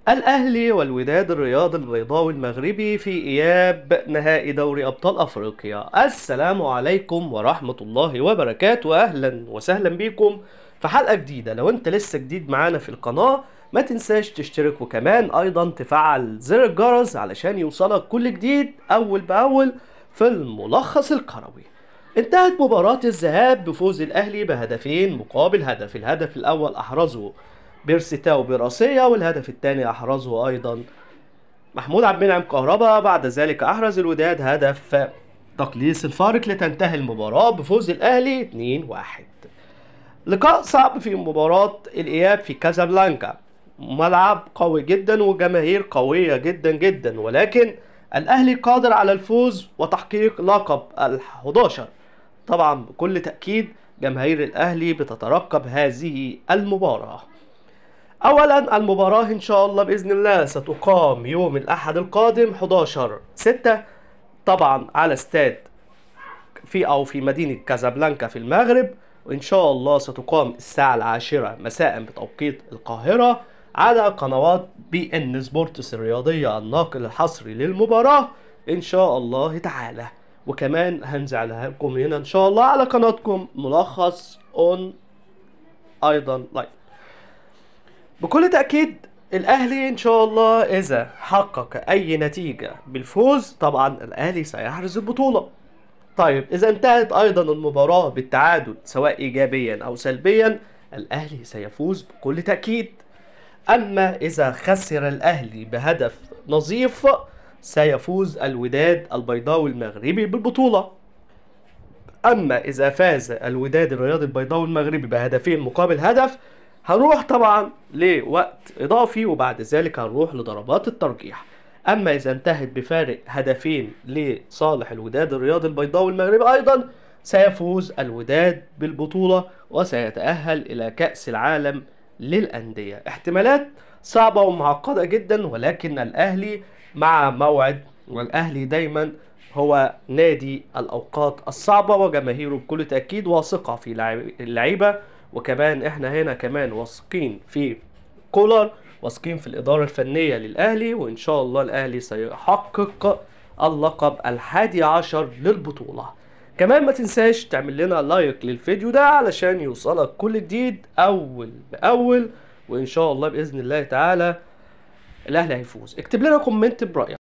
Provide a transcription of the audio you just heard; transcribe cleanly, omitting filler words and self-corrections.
الأهلي والوداد الرياضي البيضاوي المغربي في إياب نهائي دوري أبطال أفريقيا. السلام عليكم ورحمة الله وبركاته، أهلا وسهلا بكم في حلقة جديدة. لو أنت لسه جديد معانا في القناة ما تنساش تشترك، وكمان أيضا تفعل زر الجرس علشان يوصلك كل جديد أول بأول في الملخص الكروي. انتهت مباراة الذهاب بفوز الأهلي بهدفين مقابل هدف. الهدف الأول أحرزه بيرسيتاو براسية، والهدف الثاني أحرزه أيضا محمود عبد المنعم كهربا. بعد ذلك أحرز الوداد هدف تقليص الفارق لتنتهي المباراة بفوز الأهلي 2-1. لقاء صعب في مباراة الإياب في كازابلانكا، ملعب قوي جدا وجماهير قوية جدا جدا، ولكن الأهلي قادر على الفوز وتحقيق لقب ال11. طبعا بكل تأكيد جماهير الأهلي بتترقب هذه المباراة. اولا المباراة ان شاء الله باذن الله ستقام يوم الاحد القادم 11/6 طبعا على استاد في مدينة كازابلانكا في المغرب، وان شاء الله ستقام الساعة 10 مساء بتوقيت القاهرة على قنوات BN سبورتس الرياضية الناقل الحصري للمباراة ان شاء الله تعالى. وكمان هنزعلها لكم هنا ان شاء الله على قناتكم ملخص اون ايضا لايف. بكل تأكيد الأهلي إن شاء الله إذا حقق أي نتيجة بالفوز طبعا الأهلي سيحرز البطولة. طيب إذا انتهت أيضا المباراة بالتعادل سواء إيجابيا أو سلبيا الأهلي سيفوز بكل تأكيد. أما إذا خسر الأهلي بهدف نظيف سيفوز الوداد البيضاوي المغربي بالبطولة. أما إذا فاز الوداد الرياضي البيضاوي المغربي بهدفين مقابل هدف هنروح طبعا لوقت اضافي، وبعد ذلك هنروح لضربات الترجيح. اما اذا انتهت بفارق هدفين لصالح الوداد الرياضي البيضاوي المغربي ايضا سيفوز الوداد بالبطولة وسيتأهل الى كأس العالم للأندية. احتمالات صعبة ومعقدة جدا، ولكن الاهلي مع موعد، والاهلي دايما هو نادي الاوقات الصعبة، وجماهيره بكل تأكيد واثقة في اللعيبة. وكمان احنا هنا كمان واثقين في كولر، واثقين في الإدارة الفنية للأهلي، وإن شاء الله الأهلي سيحقق اللقب ال11 للبطولة. كمان ما تنساش تعمل لنا لايك للفيديو ده علشان يوصلك كل جديد أول بأول، وإن شاء الله بإذن الله تعالى الأهلي هيفوز. اكتب لنا كومنت برأيك.